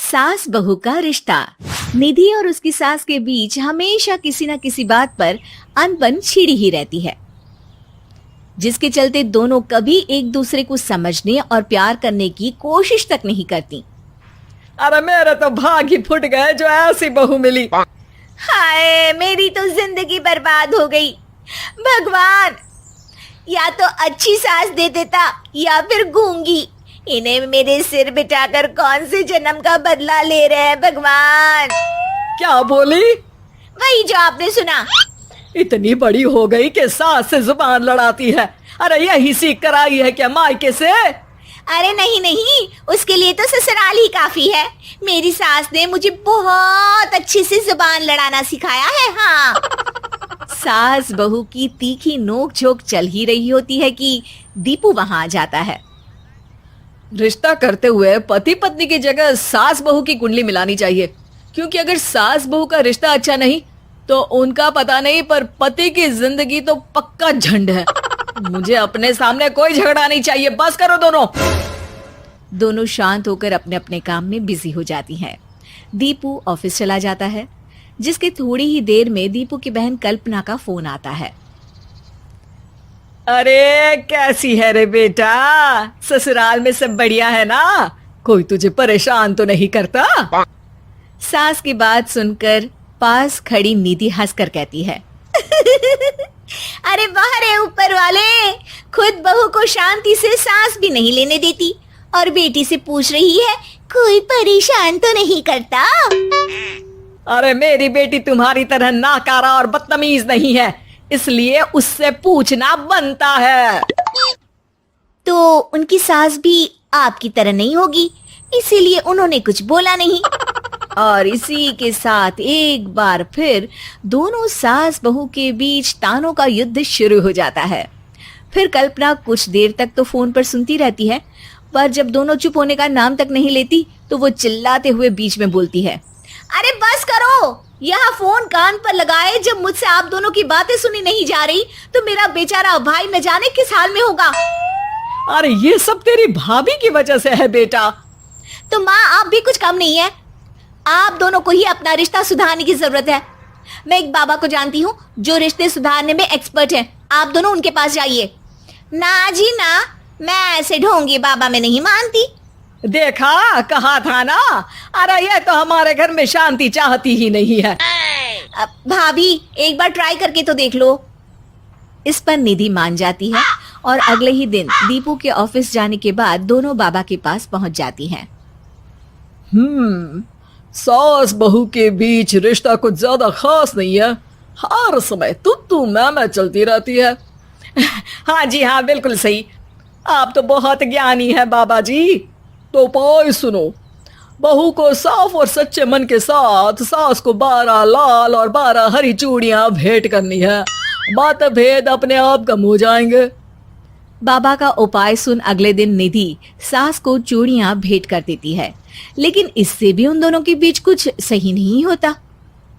सास बहू का रिश्ता। निधि और उसकी सास के बीच हमेशा किसी न किसी बात पर अनबन छिड़ी ही रहती है, जिसके चलते दोनों कभी एक दूसरे को समझने और प्यार करने की कोशिश तक नहीं करती। अरे मेरे तो भाग ही फुट गए जो ऐसी बहू मिली। हाय, मेरी तो जिंदगी बर्बाद हो गई। भगवान, या तो अच्छी सास दे देता या फिर गूंगी। इन्हें मेरे सिर बिठाकर कौन से जन्म का बदला ले रहे हैं भगवान। क्या बोली? वही जो आपने सुना। इतनी बड़ी हो गई कि सास से जुबान लड़ाती है। अरे यही सीख कर आई है क्या मायके से? अरे नहीं नहीं, उसके लिए तो ससुराल ही काफी है। मेरी सास ने मुझे बहुत अच्छे से जुबान लड़ाना सिखाया है। हाँ। सास बहू की तीखी नोक झोंक चल ही रही होती है कि दीपू वहां आ जाता है। रिश्ता करते हुए पति पत्नी की जगह सास बहू की कुंडली मिलानी चाहिए, क्योंकि अगर सास बहू का रिश्ता अच्छा नहीं तो उनका पता नहीं, पर पति की जिंदगी तो पक्का झंड है। मुझे अपने सामने कोई झगड़ा नहीं चाहिए। बस करो दोनों। दोनों शांत होकर अपने अपने काम में बिजी हो जाती हैं। दीपू ऑफिस चला जाता है, जिसके थोड़ी ही देर में दीपू की बहन कल्पना का फोन आता है। अरे कैसी है रे बेटा? ससुराल में सब बढ़िया है ना? कोई तुझे परेशान तो नहीं करता? सास की बात सुनकर पास खड़ी निधि हंसकर कहती है, अरे वाह रे ऊपर वाले, खुद बहू को शांति से सांस भी नहीं लेने देती और बेटी से पूछ रही है कोई परेशान तो नहीं करता। अरे मेरी बेटी तुम्हारी तरह नाकारा और बदतमीज नहीं है, इसलिए उससे पूछना बनता है। तो उनकी सास भी आपकी तरह नहीं होगी, इसीलिए उन्होंने कुछ बोला नहीं। और इसी के साथ एक बार फिर दोनों सास बहू के बीच तानों का युद्ध शुरू हो जाता है। फिर कल्पना कुछ देर तक तो फोन पर सुनती रहती है, पर जब दोनों चुप होने का नाम तक नहीं लेती तो वो चिल्लाते हुए बीच में बोलती है, अरे बस करो, यहाँ फोन कान पर लगाए जब मुझसे आप दोनों की बातें सुनी नहीं जा रही तो मेरा बेचारा भाई न जाने किस हाल में होगा। अरे ये सब तेरी भाभी की वजह से है बेटा। तो माँ, आप भी कुछ कम नहीं है। आप दोनों को ही अपना रिश्ता सुधारने की जरूरत है। मैं एक बाबा को जानती हूँ जो रिश्ते सुधारने में एक्सपर्ट हैं। आप दोनों उनके पास जाइए। ना जी ना, मैं ऐसे ढोंगी बाबा में नहीं मानती। देखा, कहा था ना। अरे ये तो हमारे घर में शांति चाहती ही नहीं है। भाभी, एक बार ट्राई करके तो देख लो। इस पर निधि मान जाती है और अगले ही दिन दीपू के ऑफिस जाने के बाद दोनों बाबा के पास पहुंच जाती हैं। सास बहू के बीच रिश्ता कुछ ज्यादा खास नहीं है। हर समय तू मैं चलती रहती है। हाँ जी हाँ, बिल्कुल सही। आप तो बहुत ज्ञानी है बाबा जी। तो पाई सुनो, बहू को साफ और सच्चे मन के साथ सास को 12 लाल और 12 हरी चूड़ियां भेंट करनी है। बात भेद अपने आप कम हो जाएंगे। बाबा का उपाय सुन अगले दिन निधि सास को चूड़ियां भेंट कर देती है, लेकिन इससे भी उन दोनों के बीच कुछ सही नहीं होता।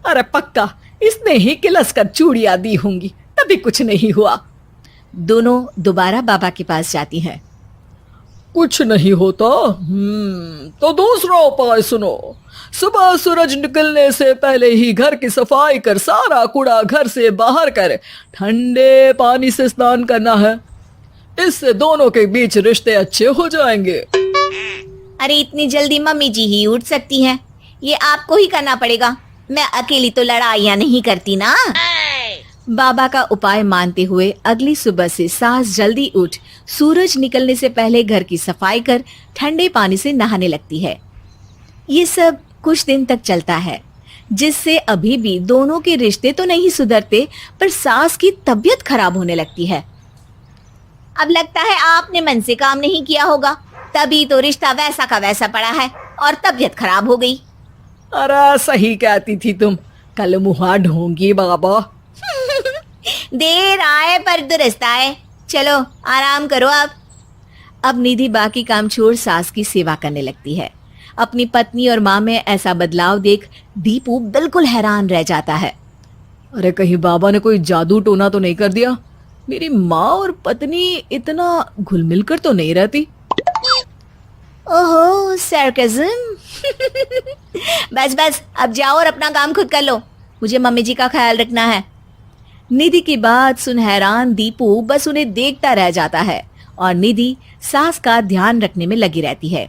अरे पक्का इसने ही किलस कर चूड़ियां दी होंगी, तभी कुछ नहीं हुआ। दोनों दोबारा बाबा के पास जाती हैं। कुछ नहीं होता। तो दूसरा उपाय सुनो। सुबह सूरज निकलने से पहले ही घर की सफाई कर सारा कूड़ा घर से बाहर कर ठंडे पानी से स्नान करना है। इससे दोनों के बीच रिश्ते अच्छे हो जाएंगे। अरे इतनी जल्दी मम्मी जी ही उठ सकती हैं? ये आपको ही करना पड़ेगा। मैं अकेली तो लड़ाइयाँ नहीं करती ना। बाबा का उपाय मानते हुए अगली सुबह से सास जल्दी उठ सूरज निकलने से पहले घर की सफाई कर ठंडे पानी से नहाने लगती है। ये सब कुछ दिन तक चलता है, जिससे अभी भी दोनों के रिश्ते तो नहीं सुधरते, पर सास की तबीयत खराब होने लगती है। अब लगता है आपने मन से काम नहीं किया होगा, तभी तो रिश्ता वैसा का वैसा पड़ा है और तबीयत खराब हो गई। अरे सही कहती थी तुम, कल मुहा ढोंगी बाबा। देर आए पर दुरुस्त आए। चलो आराम करो अब निधि बाकी काम छोड़ सास की सेवा करने लगती है। अपनी पत्नी और माँ में ऐसा बदलाव देख दीपू बिल्कुल हैरान रह जाता है। अरे कहीं बाबा ने कोई जादू टोना तो नहीं कर दिया? मेरी माँ और पत्नी इतना घुल मिल कर तो नहीं रहती। ओहो, सरकाज़म। बस बस, अब जाओ और अपना काम खुद कर लो, मुझे मम्मी जी का ख्याल रखना है। निधि की बात सुन हैरान दीपू बस उन्हें देखता रह जाता है और निधि सास का ध्यान रखने में लगी रहती है।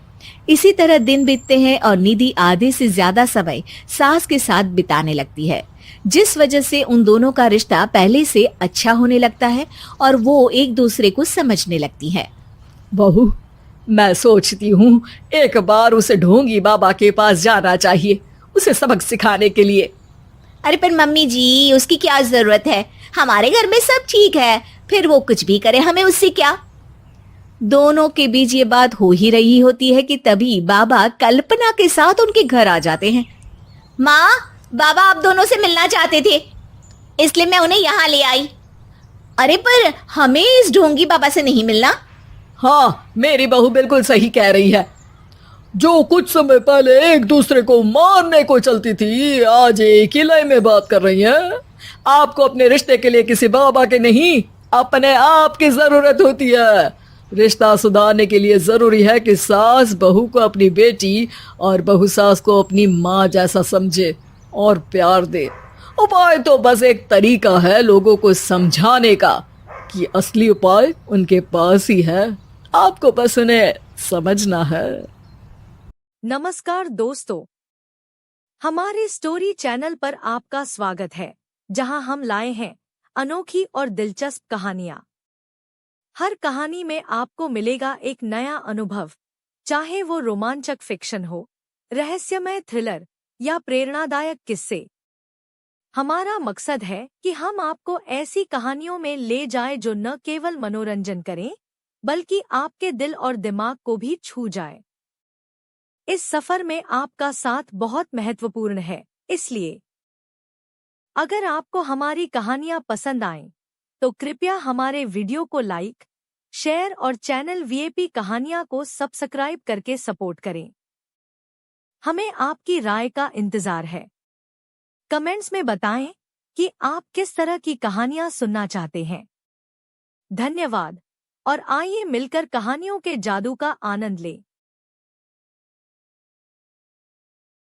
इसी तरह दिन बीतते हैं और निधि आधे से ज्यादा समय सास के साथ बिताने लगती है, जिस वजह से उन दोनों का रिश्ता पहले से अच्छा होने लगता है और वो एक दूसरे को समझने लगती है। बहू, मैं सोचती हूँ एक बार उसे ढोंगी बाबा के पास जाना चाहिए, उसे सबक सिखाने के लिए। अरे पर मम्मी जी, उसकी क्या जरूरत है, हमारे घर में सब ठीक है, फिर वो कुछ भी करे, हमें उससे क्या। दोनों के बीच ये बात हो ही रही होती है कि तभी बाबा कल्पना के साथ उनके घर आ जाते हैं। माँ, बाबा आप दोनों से मिलना चाहते थे, इसलिए मैं उन्हें यहाँ ले आई। अरे पर हमें इस ढोंगी बाबा से नहीं मिलना। हाँ, मेरी बहू बिल्कुल सही कह रही है। जो कुछ समय पहले एक दूसरे को मारने को चलती थी, आज एक ही लय में बात कर रही है। आपको अपने रिश्ते के लिए किसी बाबा के नहीं, अपने आप की जरूरत होती है। रिश्ता सुधारने के लिए जरूरी है कि सास बहू को अपनी बेटी और बहू सास को अपनी माँ जैसा समझे और प्यार दे। उपाय तो बस एक तरीका है लोगों को समझाने का, कि असली उपाय उनके पास ही है, आपको बस उन्हें समझना है। नमस्कार दोस्तों, हमारे स्टोरी चैनल पर आपका स्वागत है, जहां हम लाए हैं अनोखी और दिलचस्प कहानियां। हर कहानी में आपको मिलेगा एक नया अनुभव, चाहे वो रोमांचक फिक्शन हो, रहस्यमय थ्रिलर या प्रेरणादायक किस्से। हमारा मकसद है कि हम आपको ऐसी कहानियों में ले जाएं जो न केवल मनोरंजन करें, बल्कि आपके दिल और दिमाग को भी छू जाए। इस सफर में आपका साथ बहुत महत्वपूर्ण है, इसलिए अगर आपको हमारी कहानियां पसंद आएं, तो कृपया हमारे वीडियो को लाइक, शेयर और चैनल वीएपी कहानियां को सब्सक्राइब करके सपोर्ट करें। हमें आपकी राय का इंतजार है। कमेंट्स में बताएं कि आप किस तरह की कहानियां सुनना चाहते हैं। धन्यवाद, और आइए मिलकर कहानियों के जादू का आनंद लें।